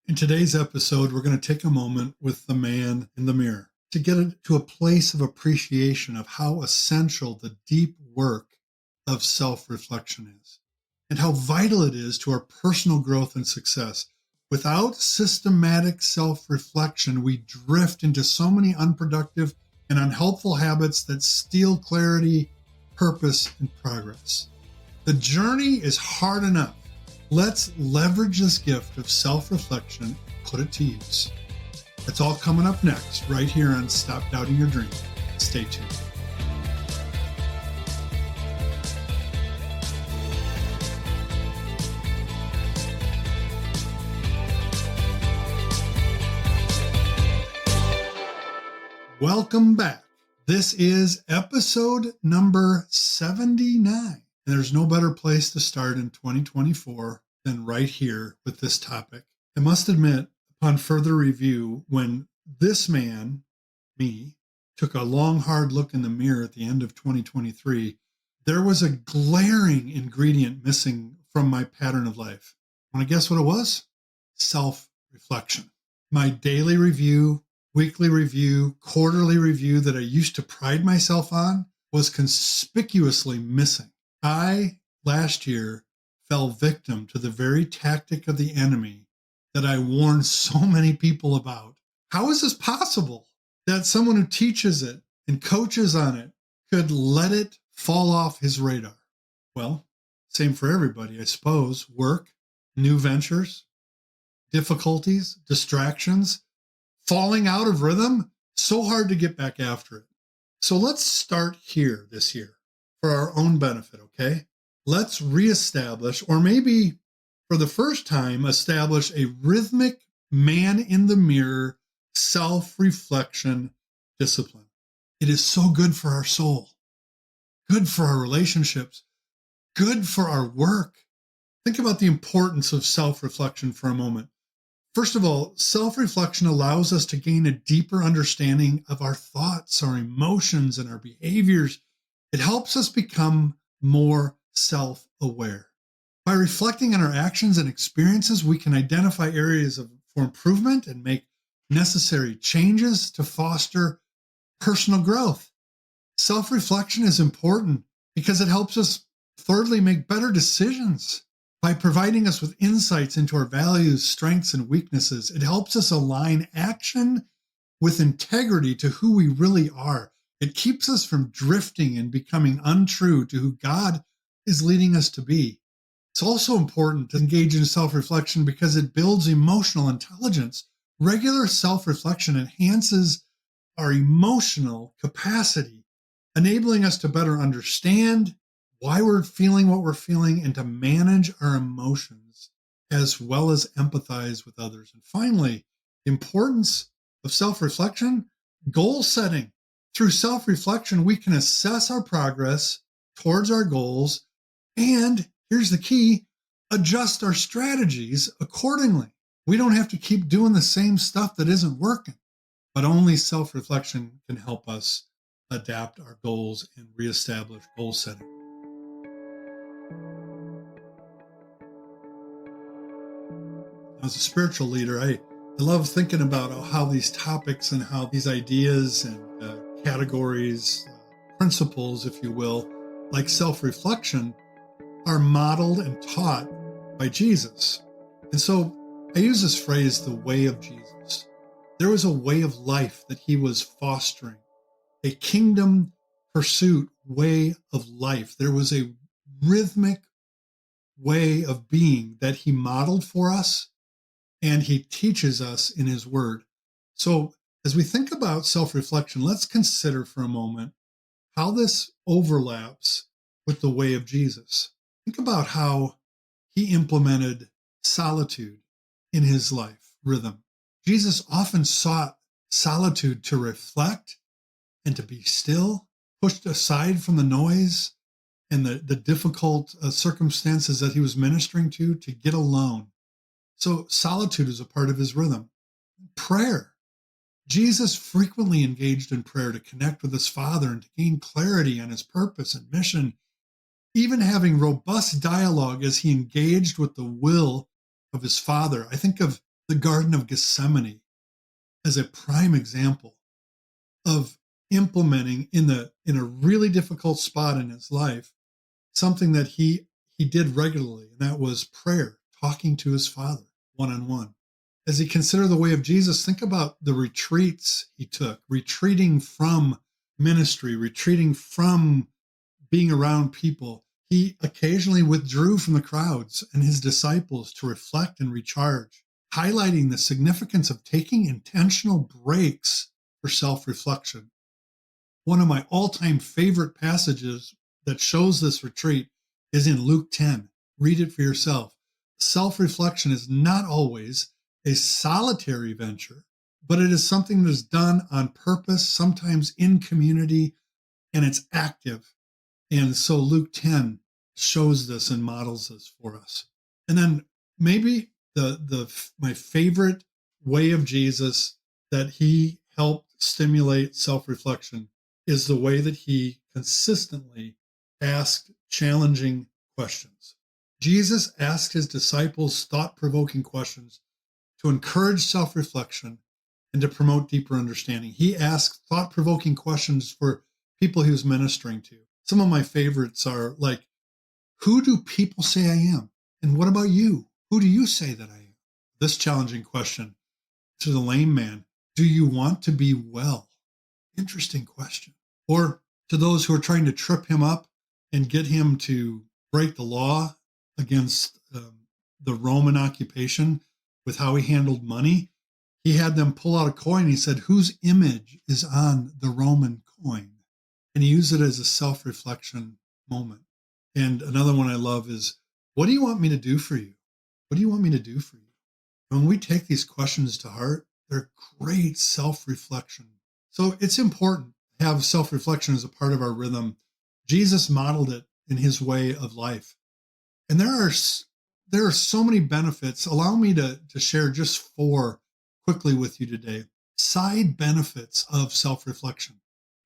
In today's episode, we're going to take a moment with the man in the mirror to get to a place of appreciation of how essential the deep work of self-reflection is and how vital it is to our personal growth and success. Without systematic self-reflection, we drift into so many unproductive and unhelpful habits that steal clarity, purpose, and progress. The journey is hard enough. Let's leverage this gift of self-reflection and put it to use. That's all coming up next, right here on Stop Doubting Your Dream. Stay tuned. Welcome back. This is episode number 79. And there's no better place to start in 2024 than right here with this topic. I must admit, upon further review, when this man, me, took a long, hard look in the mirror at the end of 2023, there was a glaring ingredient missing from my pattern of life. Want to guess what it was? Self-reflection. My daily review, weekly review, quarterly review that I used to pride myself on was conspicuously missing. I, last year, fell victim to the very tactic of the enemy that I warned so many people about. How is this possible that someone who teaches it and coaches on it could let it fall off his radar? Well, same for everybody, I suppose. Work, new ventures, difficulties, distractions, falling out of rhythm, so hard to get back after it. So let's start here this year for our own benefit, okay? Let's reestablish, or maybe for the first time, establish a rhythmic man in the mirror self-reflection discipline. It is so good for our soul, good for our relationships, good for our work. Think about the importance of self-reflection for a moment. First of all, self-reflection allows us to gain a deeper understanding of our thoughts, our emotions, and our behaviors. It helps us become more self-aware. By reflecting on our actions and experiences, we can identify areas for improvement and make necessary changes to foster personal growth. Self-reflection is important because it helps us, thirdly, make better decisions. By providing us with insights into our values, strengths, and weaknesses, it helps us align action with integrity to who we really are. It keeps us from drifting and becoming untrue to who God is leading us to be. It's also important to engage in self-reflection because it builds emotional intelligence. Regular self-reflection enhances our emotional capacity, enabling us to better understand why we're feeling what we're feeling and to manage our emotions as well as empathize with others. And finally, the importance of self-reflection, goal setting. Through self-reflection, we can assess our progress towards our goals and, here's the key, adjust our strategies accordingly. We don't have to keep doing the same stuff that isn't working, but only self-reflection can help us adapt our goals and reestablish goal setting. As a spiritual leader, I love thinking about how these topics and how these ideas and categories, principles, if you will, like self-reflection, are modeled and taught by Jesus. And so I use this phrase, the way of Jesus. There was a way of life that he was fostering, a kingdom pursuit way of life. There was a rhythmic way of being that he modeled for us, and he teaches us in his word. So as we think about self-reflection, let's consider for a moment how this overlaps with the way of Jesus. Think about how he implemented solitude in his life rhythm. Jesus often sought solitude to reflect and to be still, pushed aside from the noise and the difficult circumstances that he was ministering to get alone. So solitude is a part of his rhythm. Prayer. Jesus frequently engaged in prayer to connect with his Father and to gain clarity on his purpose and mission, even having robust dialogue as he engaged with the will of his Father. I think of the Garden of Gethsemane as a prime example of implementing in a really difficult spot in his life something that he did regularly, and that was prayer, talking to his Father one-on-one. As he considered the way of Jesus, think about the retreats he took, retreating from ministry, retreating from being around people. He occasionally withdrew from the crowds and his disciples to reflect and recharge, highlighting the significance of taking intentional breaks for self-reflection. One of my all-time favorite passages that shows this retreat is in Luke 10. Read it for yourself. Self-reflection is not always a solitary venture, but it is something that is done on purpose, sometimes in community, and it's active. And so Luke 10 shows this and models this for us. And then maybe my favorite way of Jesus that he helped stimulate self-reflection is the way that he consistently asked challenging questions. Jesus asked his disciples thought-provoking questions to encourage self-reflection and to promote deeper understanding. He asked thought-provoking questions for people he was ministering to. Some of my favorites are like, who do people say I am? And what about you? Who do you say that I am? This challenging question to the lame man, do you want to be well? Interesting question. Or to those who are trying to trip him up and get him to break the law against the Roman occupation with how he handled money, he had them pull out a coin. He said, whose image is on the Roman coin? And he used it as a self-reflection moment. And another one I love is, what do you want me to do for you? What do you want me to do for you? When we take these questions to heart, they're great self-reflection. So it's important to have self-reflection as a part of our rhythm. Jesus modeled it in his way of life. And there are so many benefits. Allow me to share just 4 quickly with you today. Side benefits of self-reflection.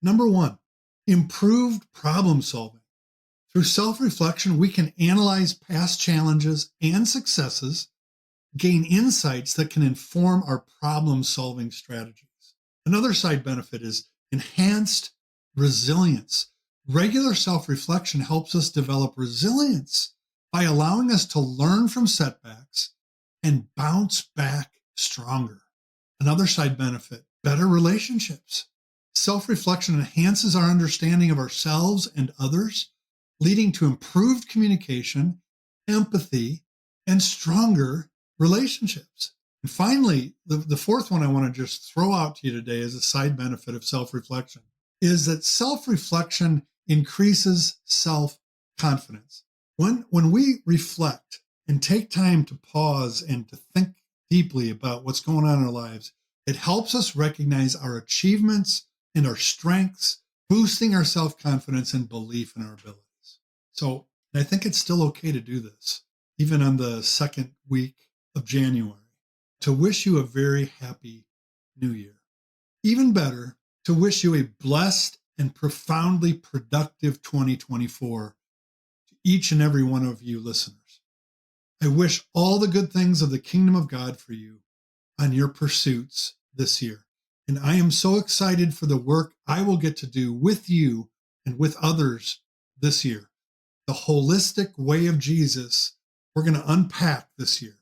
Number 1, improved problem solving. Through self-reflection, we can analyze past challenges and successes, gain insights that can inform our problem-solving strategies. Another side benefit is enhanced resilience. Regular self-reflection helps us develop resilience by allowing us to learn from setbacks and bounce back stronger. Another side benefit, better relationships. Self-reflection enhances our understanding of ourselves and others, leading to improved communication, empathy, and stronger relationships. And finally, the fourth one I want to just throw out to you today as a side benefit of self-reflection is that self-reflection increases self-confidence. When we reflect and take time to pause and to think deeply about what's going on in our lives, it helps us recognize our achievements and our strengths, boosting our self-confidence and belief in our abilities. So I think it's still okay to do this, even on the second week of January, to wish you a very happy new year. Even better, to wish you a blessed and profoundly productive 2024 to each and every one of you listeners. I wish all the good things of the kingdom of God for you on your pursuits this year. And I am so excited for the work I will get to do with you and with others this year. The holistic way of Jesus we're going to unpack this year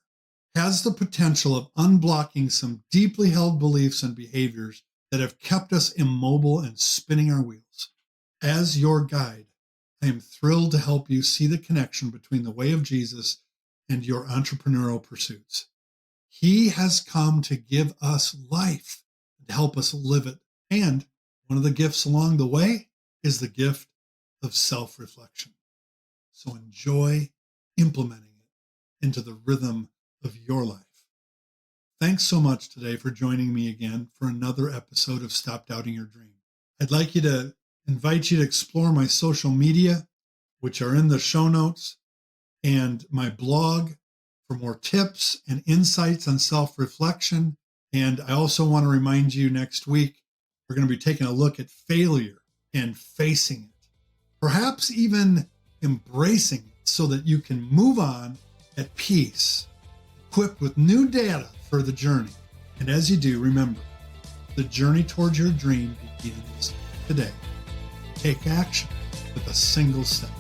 has the potential of unblocking some deeply held beliefs and behaviors that have kept us immobile and spinning our wheels. As your guide, I am thrilled to help you see the connection between the way of Jesus and your entrepreneurial pursuits. He has come to give us life and to help us live it. And one of the gifts along the way is the gift of self-reflection. So enjoy implementing it into the rhythm of your life. Thanks so much today for joining me again for another episode of Stop Doubting Your Dream. I'd like you to invite you to explore my social media, which are in the show notes, and my blog for more tips and insights on self-reflection. And I also want to remind you next week, we're going to be taking a look at failure and facing it, perhaps even embracing it so that you can move on at peace, equipped with new data for the journey. And as you do, remember, the journey towards your dream begins today. Take action with a single step.